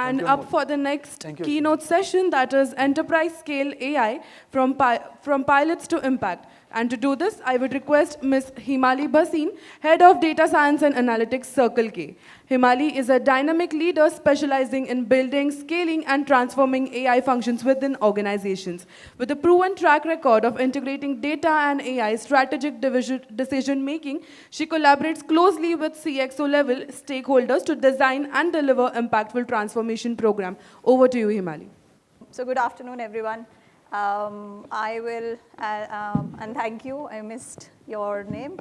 And up for the next keynote session, that is Enterprise Scale AI from pilots to impact. And to do this, I would request Ms. Himali Bhasin, Head of Data Science and Analytics, Circle K. Himali is a dynamic leader specializing in building, scaling, and transforming AI functions within organizations. With a proven track record of integrating data and AI strategic decision-making, she collaborates closely with CXO-level stakeholders to design and deliver impactful transformation program. Over to you, Himali. So good afternoon, everyone. I will, and thank you. I missed your name.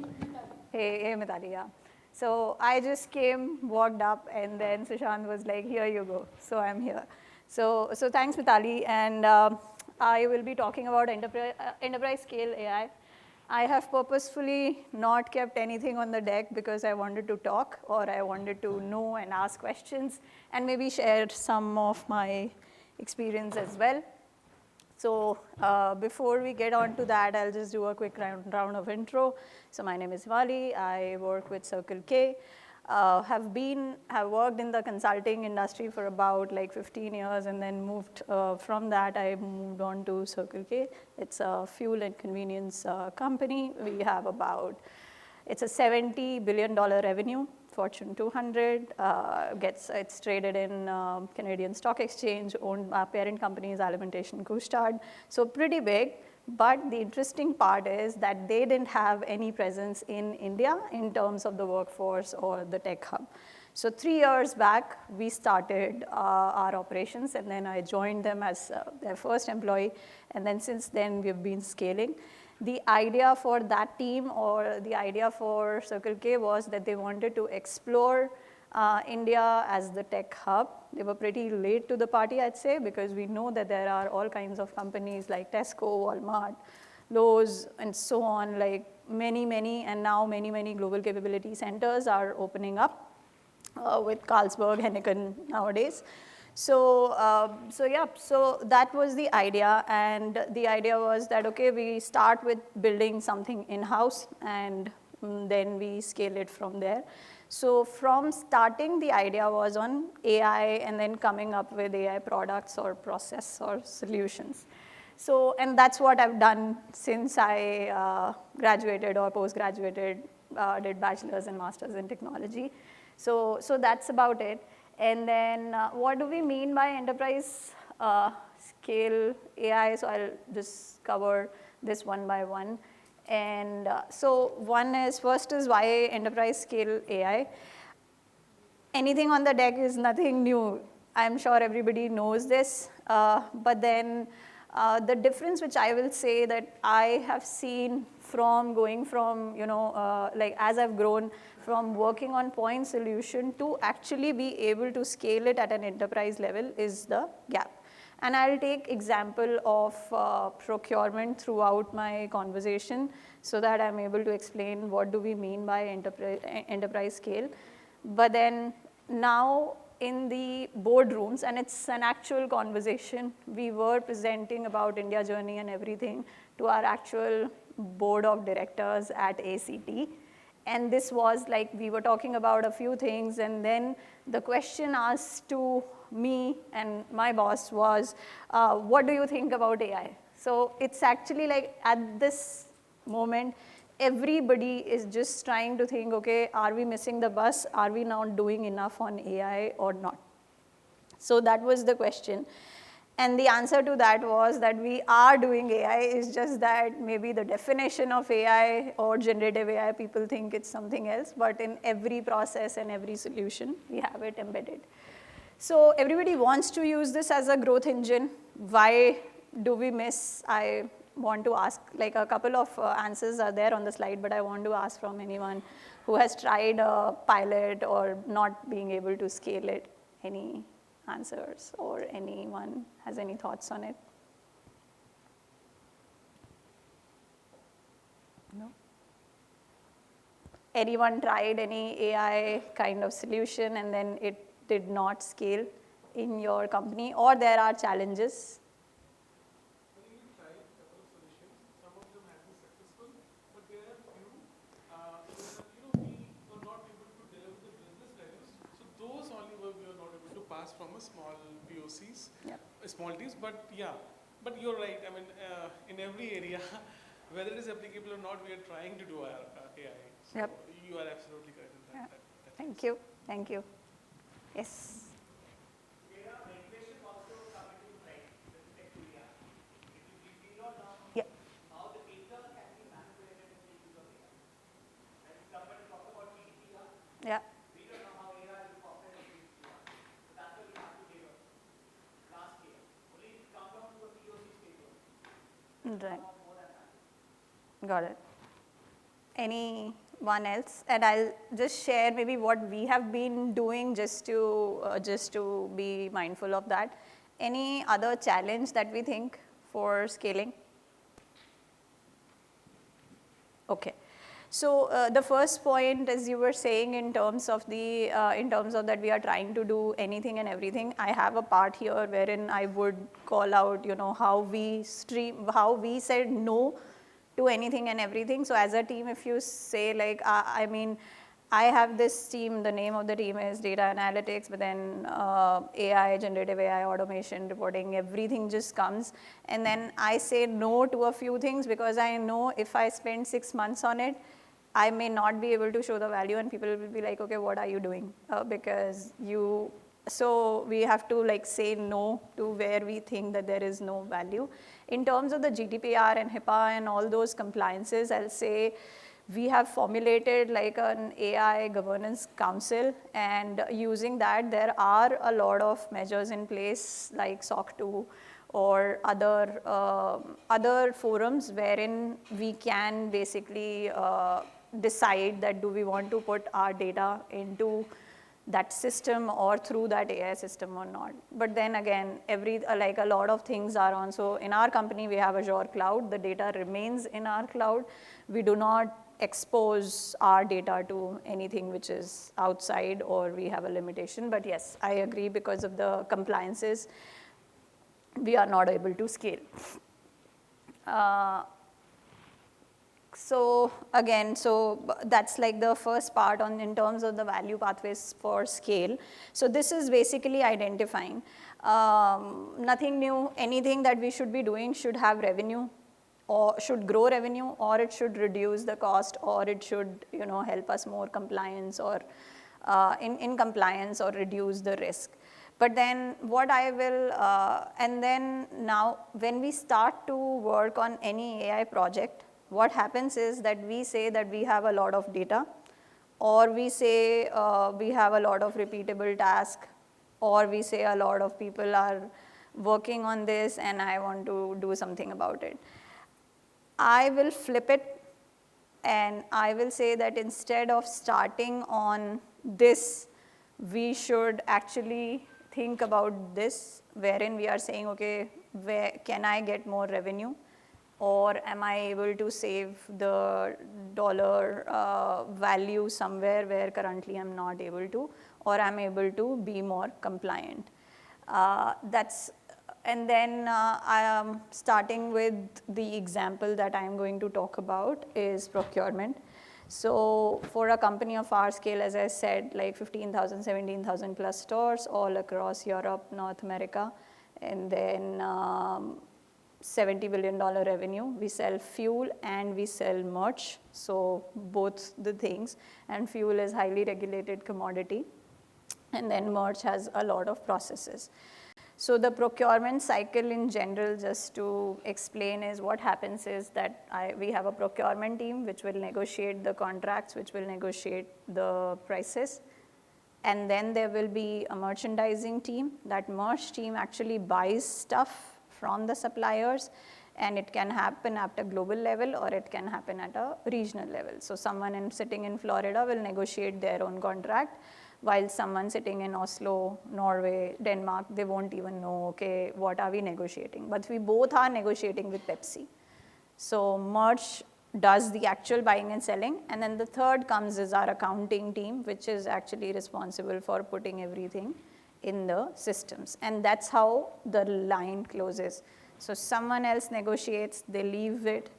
Hey, Mithali, yeah. So I just came, walked up, and then Sushant was like, here you go. So I'm here. So thanks, Mithali. And I will be talking about enterprise scale AI. I have purposefully not kept anything on the deck because I wanted to talk or I wanted to know and ask questions and maybe share some of my experience as well. So before we get on to that, I'll just do a quick round of intro. So my name is Himali. I work with Circle K. Have worked in the consulting industry for about like 15 years and then moved from that, I moved on to Circle K. It's a fuel and convenience company. We have it's a $70 billion revenue. Fortune 200, it's traded in Canadian Stock Exchange, owned by parent companies, Alimentation Couche-Tard. So pretty big, but the interesting part is that they didn't have any presence in India in terms of the workforce or the tech hub. So 3 years back, we started our operations, and then I joined them as their first employee, and then since then, we've been scaling. The idea for that team or the idea for Circle K was that they wanted to explore India as the tech hub. They were pretty late to the party, I'd say, because we know that there are all kinds of companies like Tesco, Walmart, Lowe's, and so on, like many, and now many global capability centers are opening up with Carlsberg, Heineken nowadays. So that was the idea, and the idea was that, okay, we start with building something in-house, and then we scale it from there. So from starting, the idea was on AI, and then coming up with AI products or process or solutions. So, and that's what I've done since I graduated or post-graduated, did bachelor's and master's in technology. So that's about it. And then what do we mean by enterprise scale AI? So I'll just cover this one by one. And so first is why enterprise scale AI. Anything on the deck is nothing new. I'm sure everybody knows this. But then the difference which I will say that I have seen from going from, like as I've grown from working on point solution to actually be able to scale it at an enterprise level is the gap. And I'll take example of procurement throughout my conversation so that I'm able to explain what do we mean by enterprise scale. But then now in the boardrooms, and it's an actual conversation, we were presenting about India journey and everything to our actual board of directors at ACT. And this was like, we were talking about a few things, and then the question asked to me and my boss was, what do you think about AI? So it's actually like at this moment, everybody is just trying to think, okay, are we missing the bus? Are we not doing enough on AI or not? So that was the question. And the answer to that was that we are doing AI, it's just that maybe the definition of AI or generative AI, people think it's something else, but in every process and every solution, we have it embedded. So everybody wants to use this as a growth engine. Why do we miss? I want to ask, like a couple of answers are there on the slide, but I want to ask from anyone who has tried a pilot or not being able to scale it, any answers or anyone has any thoughts on it? No? Anyone tried any AI kind of solution and then it did not scale in your company, or there are challenges? I think we tried a couple of solutions. Some of them have been successful, but there are few where we were not able to deliver the business values. So those only we were not able to pass starts from a small POCs, Yep. small teams, but yeah, but you're right. I mean, in every area, whether it is applicable or not, we are trying to do our AI. So Yep. you are absolutely correct in Yeah. that Thank you. Thank you. Yes. Yeah. Yeah. Right. Got it. Anyone else? And I'll just share maybe what we have been doing just to be mindful of that. Any other challenge that we think for scaling? Okay. So the first point, as you were saying, in terms of that we are trying to do anything and everything. I have a part here wherein I would call out, how we said no to anything and everything. So as a team, if you say like, I mean, I have this team, the name of the team is data analytics, but then AI, generative AI, automation, reporting, everything just comes. And then I say no to a few things because I know if I spend 6 months on it, I may not be able to show the value and people will be like, okay, what are you doing? So we have to like say no to where we think that there is no value. In terms of the GDPR and HIPAA and all those compliances, I'll say we have formulated like an AI governance council, and using that there are a lot of measures in place like SOC 2 or other forums wherein we can basically decide that do we want to put our data into that system or through that AI system or not. But then again, like a lot of things are on. So in our company, we have Azure cloud. The data remains in our cloud. We do not expose our data to anything which is outside, or we have a limitation. But yes, I agree, because of the compliances, we are not able to scale. So again, that's like the first part in terms of the value pathways for scale. So this is basically identifying. Nothing new, anything that we should be doing should have revenue, or should grow revenue, or it should reduce the cost, or it should help us more compliance, or in compliance, or reduce the risk. But then what I will, and then now when we start to work on any AI project, what happens is that we say that we have a lot of data, or we say we have a lot of repeatable tasks, or we say a lot of people are working on this and I want to do something about it. I will flip it and I will say that instead of starting on this, we should actually think about this, wherein we are saying, okay, where can I get more revenue? Or am I able to save the dollar value somewhere where currently I'm not able to, or I'm able to be more compliant? And then I am starting with the example that I'm going to talk about is procurement. So for a company of our scale, as I said, like 15,000, 17,000 plus stores all across Europe, North America, and then $70 billion revenue. We sell fuel and we sell merch, so both the things. And fuel is highly regulated commodity, and then merch has a lot of processes. So the procurement cycle in general, just to explain, is what happens is that we have a procurement team which will negotiate the contracts, which will negotiate the prices. And then there will be a merchandising team. That merch team actually buys stuff from the suppliers, and it can happen at a global level or it can happen at a regional level. So someone sitting in Florida will negotiate their own contract, while someone sitting in Oslo, Norway, Denmark, they won't even know, okay, what are we negotiating? But we both are negotiating with Pepsi. So merch does the actual buying and selling. And then the third comes is our accounting team, which is actually responsible for putting everything in the systems. And that's how the line closes. So someone else negotiates, they leave it,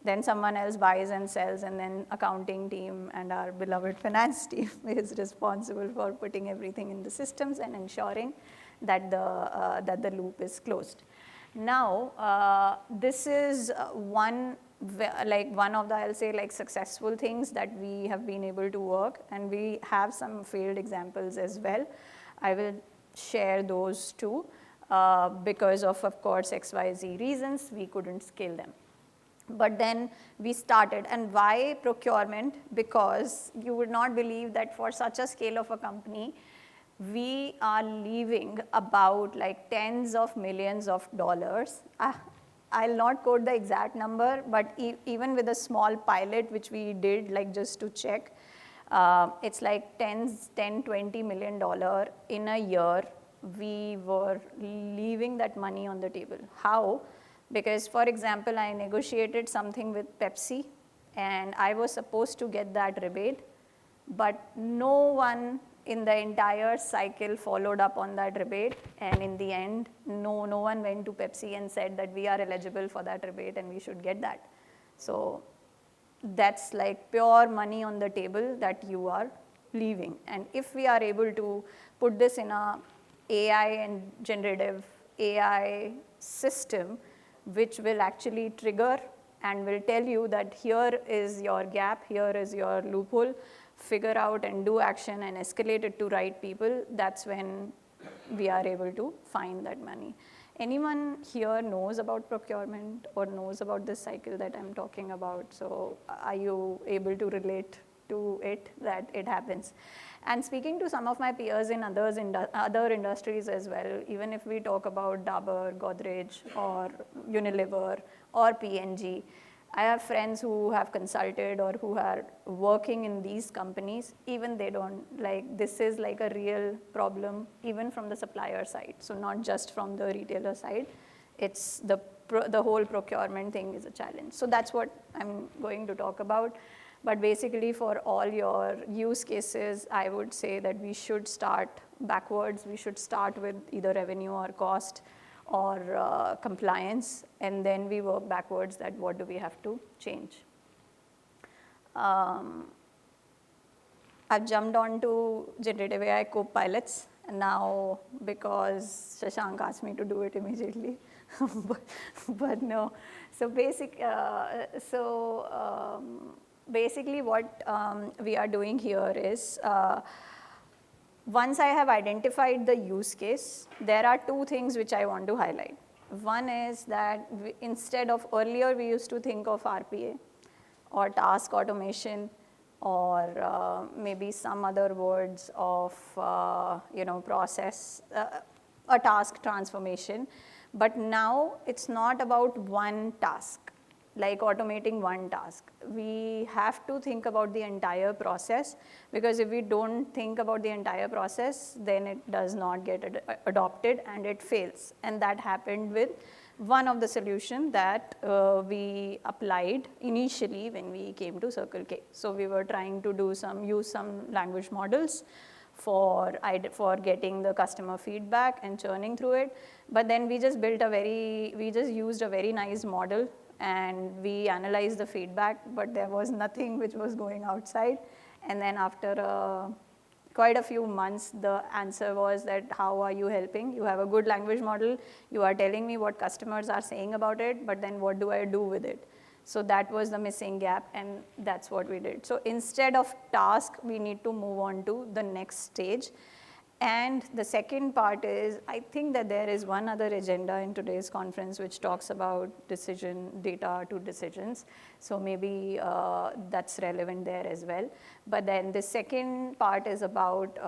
then someone else buys and sells, and then accounting team and our beloved finance team is responsible for putting everything in the systems and ensuring that the loop is closed. Now, this is one of the, I'll say, like successful things that we have been able to work, and we have some failed examples as well. I will share those too, because of course, XYZ reasons, we couldn't scale them. But then we started, and why procurement? Because you would not believe that for such a scale of a company, we are leaving about like tens of millions of dollars. I'll not quote the exact number, but even with a small pilot, which we did like just to check, it's like $10–20 million in a year. We were leaving that money on the table. How? Because, for example, I negotiated something with Pepsi, and I was supposed to get that rebate, but no one in the entire cycle followed up on that rebate, and in the end, no one went to Pepsi and said that we are eligible for that rebate and we should get that. So that's like pure money on the table that you are leaving. And if we are able to put this in a AI and generative AI system, which will actually trigger and will tell you that here is your gap, here is your loophole, figure out and do action and escalate it to right people, that's when we are able to find that money. Anyone here knows about procurement or knows about this cycle that I'm talking about? So are you able to relate to it, that it happens? And speaking to some of my peers in other industries as well, even if we talk about Dabur, Godrej, or Unilever, or P&G, I have friends who have consulted or who are working in these companies, even they don't, like, this is like a real problem, even from the supplier side. So not just from the retailer side, it's the whole procurement thing is a challenge. So that's what I'm going to talk about. But basically for all your use cases, I would say that we should start backwards. We should start with either revenue or cost or compliance, and then we work backwards that what do we have to change. I've jumped on to generative AI co-pilots now because Shashank asked me to do it immediately, but no. So basically what we are doing here is, once I have identified the use case, there are two things which I want to highlight. One is that instead of earlier, we used to think of RPA or task automation or maybe some other words of process, a task transformation. But now it's not about one task, like automating one task. We have to think about the entire process, because if we don't think about the entire process, then it does not get adopted and it fails. And that happened with one of the solutions that we applied initially when we came to Circle K. So we were trying to use some language models for getting the customer feedback and churning through it. But then we just used a very nice model, and we analyzed the feedback, but there was nothing which was going outside. And then after quite a few months, the answer was that, how are you helping? You have a good language model, you are telling me what customers are saying about it, but then what do I do with it? So that was the missing gap, and that's what we did. So instead of task, we need to move on to the next stage. And the second part is, I think that there is one other agenda in today's conference which talks about data to decisions. So maybe that's relevant there as well. But then the second part is about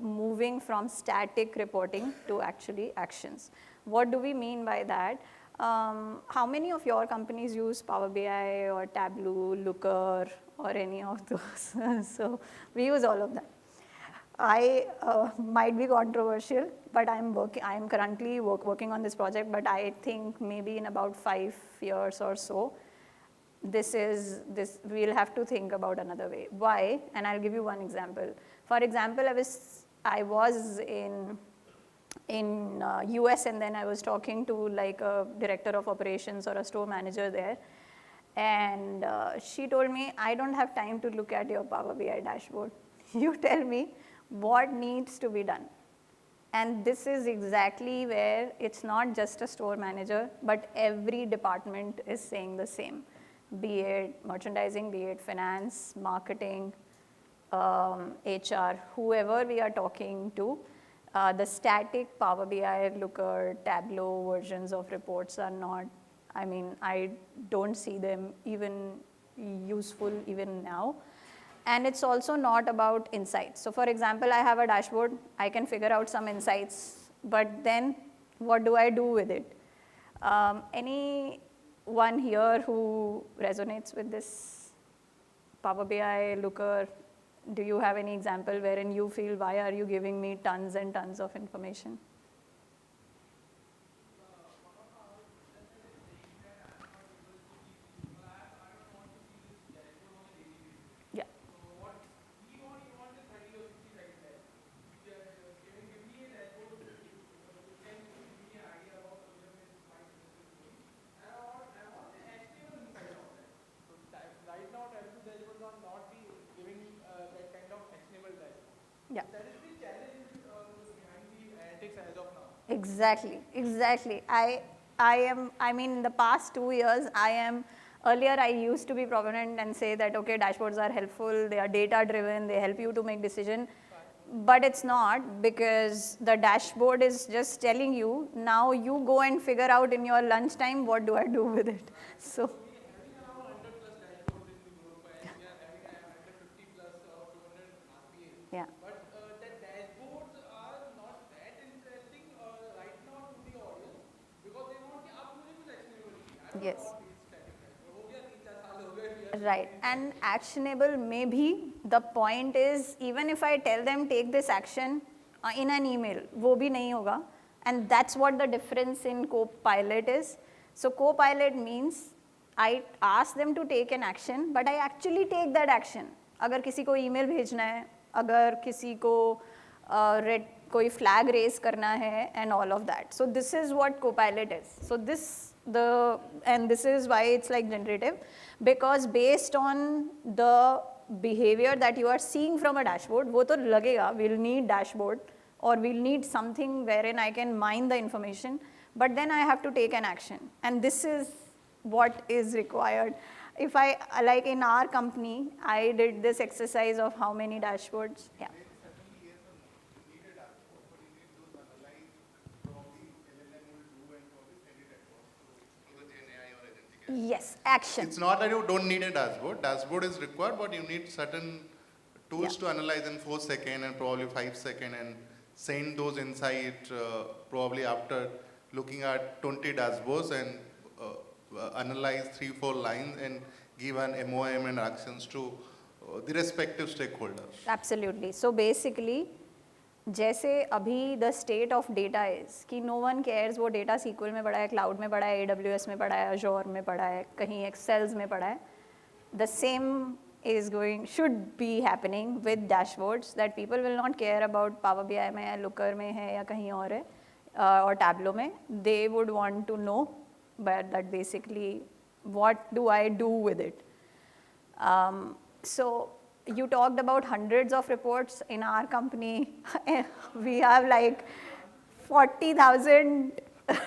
moving from static reporting to actually actions. What do we mean by that? How many of your companies use Power BI or Tableau, Looker, or any of those? So we use all of them. I might be controversial, but I'm currently working on this project, but I think maybe in about 5 years or so, we'll have to think about another way. Why? And I'll give you one example. For example, I was in US, and then I was talking to like a director of operations or a store manager there. And she told me, I don't have time to look at your Power BI dashboard. You tell me what needs to be done. And this is exactly where it's not just a store manager, but every department is saying the same, be it merchandising, be it finance, marketing, HR, whoever we are talking to. The static Power BI, Looker, Tableau versions of reports are not, I don't see them even useful even now. And it's also not about insights. So for example, I have a dashboard, I can figure out some insights, but then what do I do with it? Anyone here who resonates with this Power BI, Looker? Do you have any example wherein you feel, why are you giving me tons and tons of information? Yeah. Right now, Tableau dashboards are not giving that kind of actionable dashboard. Yeah. That is the challenge behind the analytics as of now. Exactly, exactly. In the past 2 years, earlier I used to be proponent and say that, okay, dashboards are helpful, they are data driven, they help you to make decision. But it's not, because the dashboard is just telling you, now you go and figure out in your lunchtime, what do I do with it? So. Yeah. But the dashboards are not that interesting right now to the audience because they want कि आप मुझे कुछ actionable दीजिए. I don't Yes. want these static dashboard. हो गया 3-4 साल हो गए we are Right, and actionable maybe, the point is, even if I tell them take this action in an email, वो भी नहीं होगा. And that's what the difference in Copilot is. So Copilot means I ask them to take an action, but I actually take that action. अगर किसी को email भेजना है, अगर किसी को कोई flag raise करना है, and all of that. So this is what Copilot is. So this is why it's like generative, because based on the behavior that you are seeing from a dashboard, वो तो लगेगा, we'll need dashboard, or we'll need something wherein I can mine the information, but then I have to take an action. And this is what is required. If like in our company, I did this exercise of how many dashboards. Yeah. Yes, action. It's not that you don't need a dashboard. Dashboard is required, but you need certain tools to analyze in 4 seconds and probably 5 seconds and send those insights probably after looking at 20 dashboards and analyze 3-4 lines and give an MOM and actions to the respective stakeholders. Absolutely. So basically, जैसे अभी the state of data is कि no one cares वो data SQL में पड़ा है, cloud में पड़ा है, AWS में पड़ा है, Azure में पड़ा है, कहीं Excels में पड़ा है. The same should be happening with dashboards, that people will not care about Power BI में या Looker में है या कहीं और है और Tableau में. They would want to know, but that basically what do I do with it. So you talked about hundreds of reports. In our company, we have like 40,000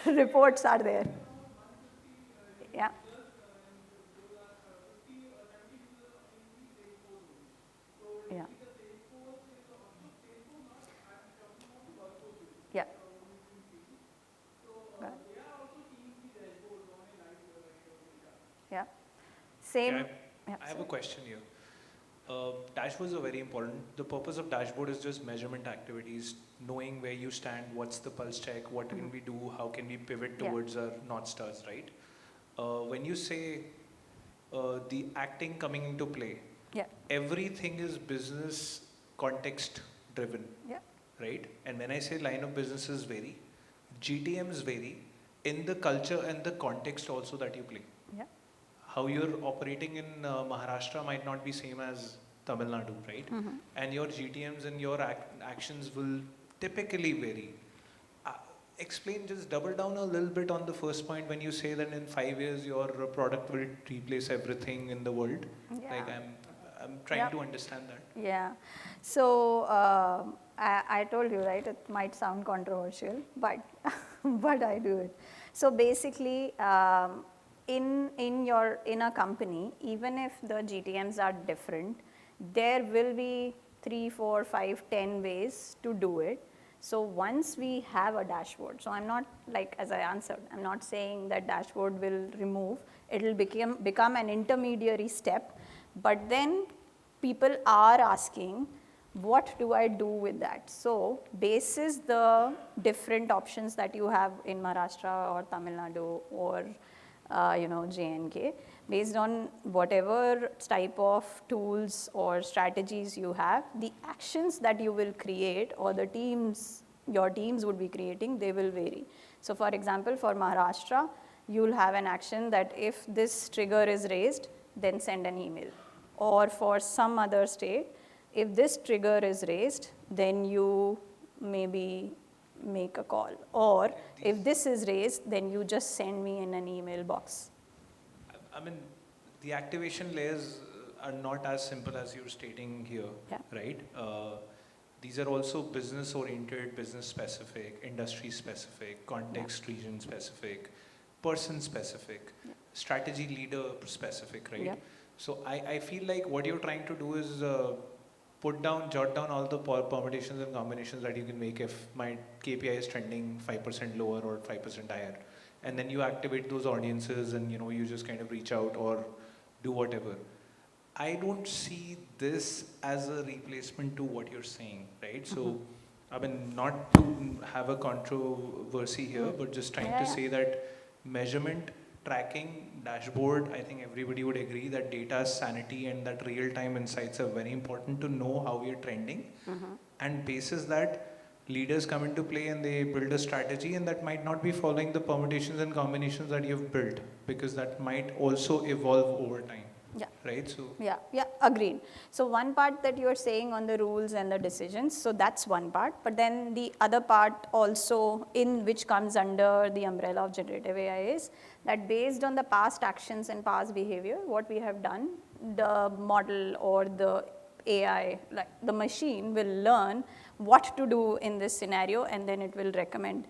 reports are there. Yeah. Yeah. Yeah. Yeah. Same. Okay, Yeah, I have a question here. Dashboards are very important. The purpose of dashboard is just measurement activities, knowing where you stand, what's the pulse check, what can we do, how can we pivot towards our North Stars, right? When you say the acting coming into play, everything is business context driven, right? And when I say line of businesses vary, GTMs vary in the culture and the context also that you play. How you're operating in Maharashtra might not be same as Tamil Nadu, right? And your GTMs and your actions will typically vary. Explain, just double down a little bit on the first point when you say that in 5 years your product will replace everything in the world. Yeah. Like I'm trying to understand that. Yeah. So I told you, right, it might sound controversial, but but I do it. So basically, in a company, even if the GTMs are different, there will be 3, 4, 5, 10 ways to do it. So once we have a dashboard, so I'm not, like, as I answered, I'm not saying that dashboard will remove, it will become an intermediary step, but then people are asking, what do I do with that? So basis the different options that you have in Maharashtra or Tamil Nadu or J&K, based on whatever type of tools or strategies you have, the actions that you will create or your teams would be creating, they will vary. So for example, for Maharashtra, you will have an action that if this trigger is raised, then send an email. Or for some other state, if this trigger is raised, then you maybe make a call. Or if this is raised, then you just send me in an email box. I mean, the activation layers are not as simple as you're stating here, right? These are also business oriented, business specific, industry specific, context region specific, person specific, strategy leader specific, right? So I feel like what you're trying to do is jot down all the permutations and combinations that you can make if my KPI is trending 5% lower or 5% higher. And then you activate those audiences and you just kind of reach out or do whatever. I don't see this as a replacement to what you're saying, right? So, I mean, not to have a controversy here, but just trying to say that measurement, tracking, dashboard, I think everybody would agree that data sanity and that real-time insights are very important to know how we are trending. And basis that, leaders come into play and they build a strategy, and that might not be following the permutations and combinations that you've built, because that might also evolve over time. Right? So yeah, agreed. So one part that you are saying on the rules and the decisions, so that's one part. But then the other part also, in which comes under the umbrella of generative AI, is that based on the past actions and past behavior, what we have done, the model or the AI, like the machine, will learn what to do in this scenario, and then it will recommend.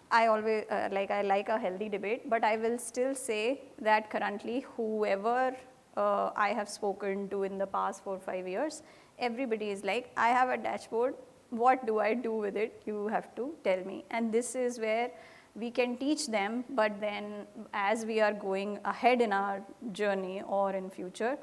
I always I like a healthy debate, but I will still say that currently whoever I have spoken to in the past 4 or 5 years, everybody is like, I have a dashboard, what do I do with it? You have to tell me. And this is where we can teach them, but then as we are going ahead in our journey or in future,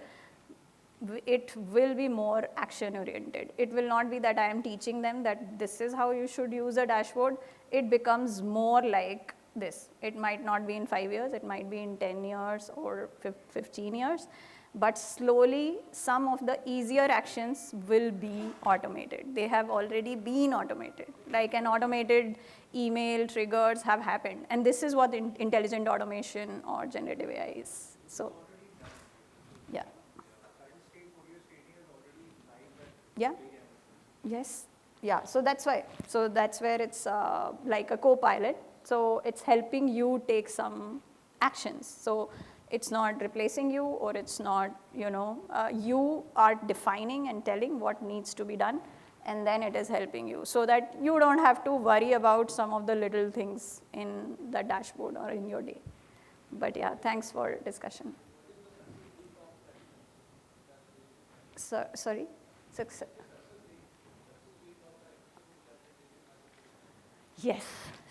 it will be more action oriented. It will not be that I am teaching them that this is how you should use a dashboard. It becomes more like this. It might not be in 5 years, it might be in 10 years or 15 years, but slowly some of the easier actions will be automated. They have already been automated, like an automated email triggers have happened. And this is what intelligent automation or generative AI is. So, yeah. Yeah. Yes. Yeah. So that's why. So that's where it's like a co-pilot. So it's helping you take some actions. So it's not replacing you, or it's not, you are defining and telling what needs to be done, and then it is helping you so that you don't have to worry about some of the little things in the dashboard or in your day. But yeah, thanks for discussion. So, sorry? Success. Yes.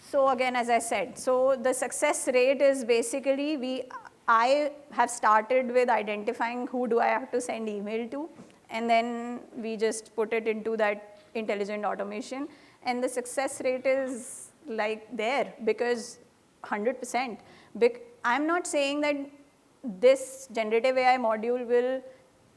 So again, as I said, so the success rate is basically I have started with identifying who do I have to send email to, and then we just put it into that intelligent automation, and the success rate is like there because 100%. I'm not saying that this generative AI module will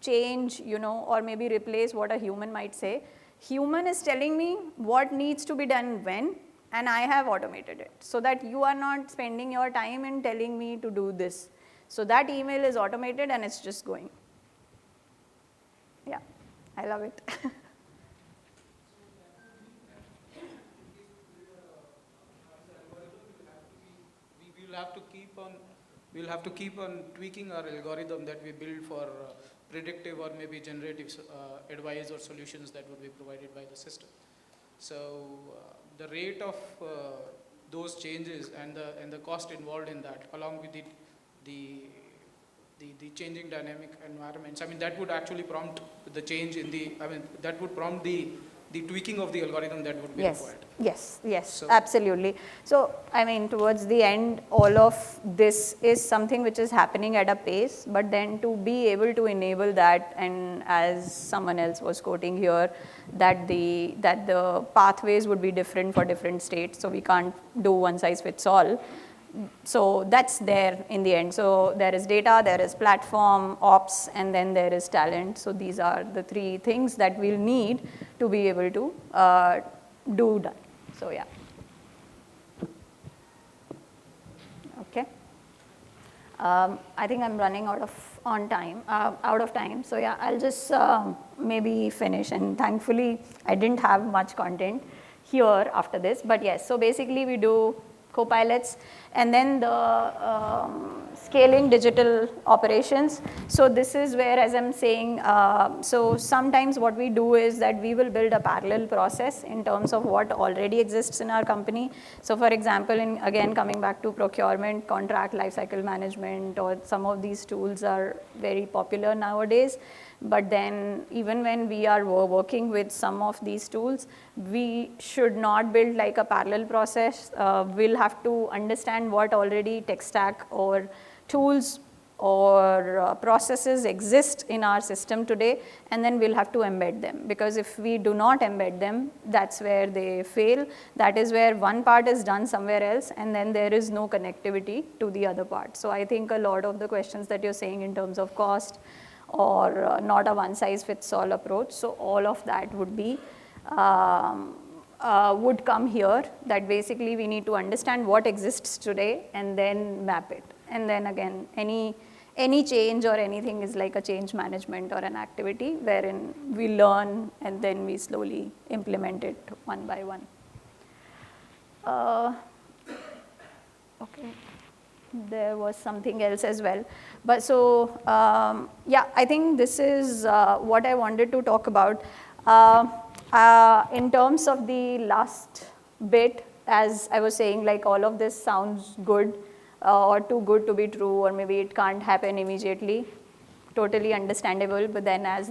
change, or maybe replace what a human might say. Human is telling me what needs to be done when, and I have automated it so that you are not spending your time in telling me to do this. So that email is automated and it's just going. Yeah, I love it. we'll have to keep on tweaking our algorithm that we build for predictive or maybe generative advice or solutions that would be provided by the system. So the rate of those changes and the cost involved in that, along with the changing dynamic environments, I mean, that would actually prompt the change in that would prompt the tweaking of the algorithm that would be required. Yes, So, absolutely. So, I mean, towards the end, all of this is something which is happening at a pace, but then to be able to enable that, and as someone else was quoting here, that the pathways would be different for different states, so we can't do one size fits all. So that's there in the end. So there is data, there is platform, ops, and then there is talent. So these are the three things that we'll need to be able to do that. So yeah. Okay. I think I'm running out of time. So yeah, I'll just maybe finish. And thankfully, I didn't have much content here after this. But yes, so basically we do co-pilots, and then the scaling digital operations. So this is where, as I'm saying, so sometimes what we do is that we will build a parallel process in terms of what already exists in our company. So for example, again, coming back to procurement, contract lifecycle management, or some of these tools are very popular nowadays. But then even when we are working with some of these tools, we should not build like a parallel process. We'll have to understand what already tech stack or tools or processes exist in our system today, and then we'll have to embed them. Because if we do not embed them, that's where they fail. That is where one part is done somewhere else, and then there is no connectivity to the other part. So I think a lot of the questions that you're saying in terms of cost, or not a one-size-fits-all approach. So all of that would be would come here, that basically we need to understand what exists today and then map it. And then again, any change or anything is like a change management or an activity wherein we learn and then we slowly implement it one by one. Okay. There was something else as well. But so, yeah, I think this is what I wanted to talk about. In terms of the last bit, as I was saying, like all of this sounds good or too good to be true, or maybe it can't happen immediately. Totally understandable, but then as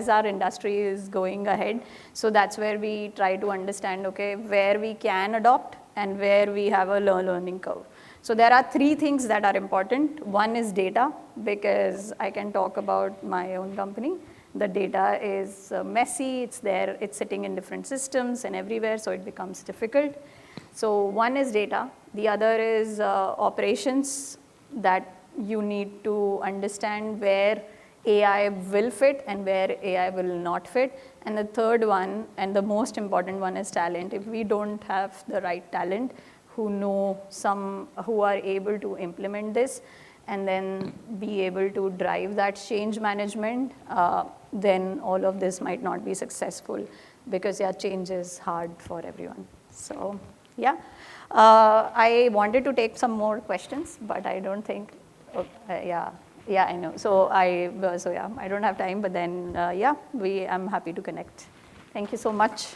our industry is going ahead, so that's where we try to understand, okay, where we can adopt and where we have a learning curve. So there are three things that are important. One is data, because I can talk about my own company. The data is messy, it's there, it's sitting in different systems and everywhere, so it becomes difficult. So one is data. The other is operations, that you need to understand where AI will fit and where AI will not fit. And the third one, and the most important one, is talent. If we don't have the right talent, who are able to implement this and then be able to drive that change management, then all of this might not be successful, because yeah, change is hard for everyone. So yeah, I wanted to take some more questions, but I don't think, yeah, I know. So yeah, I don't have time, but then yeah, I'm happy to connect. Thank you so much.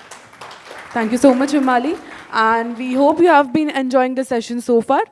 Thank you so much, Himali. And we hope you have been enjoying the session so far.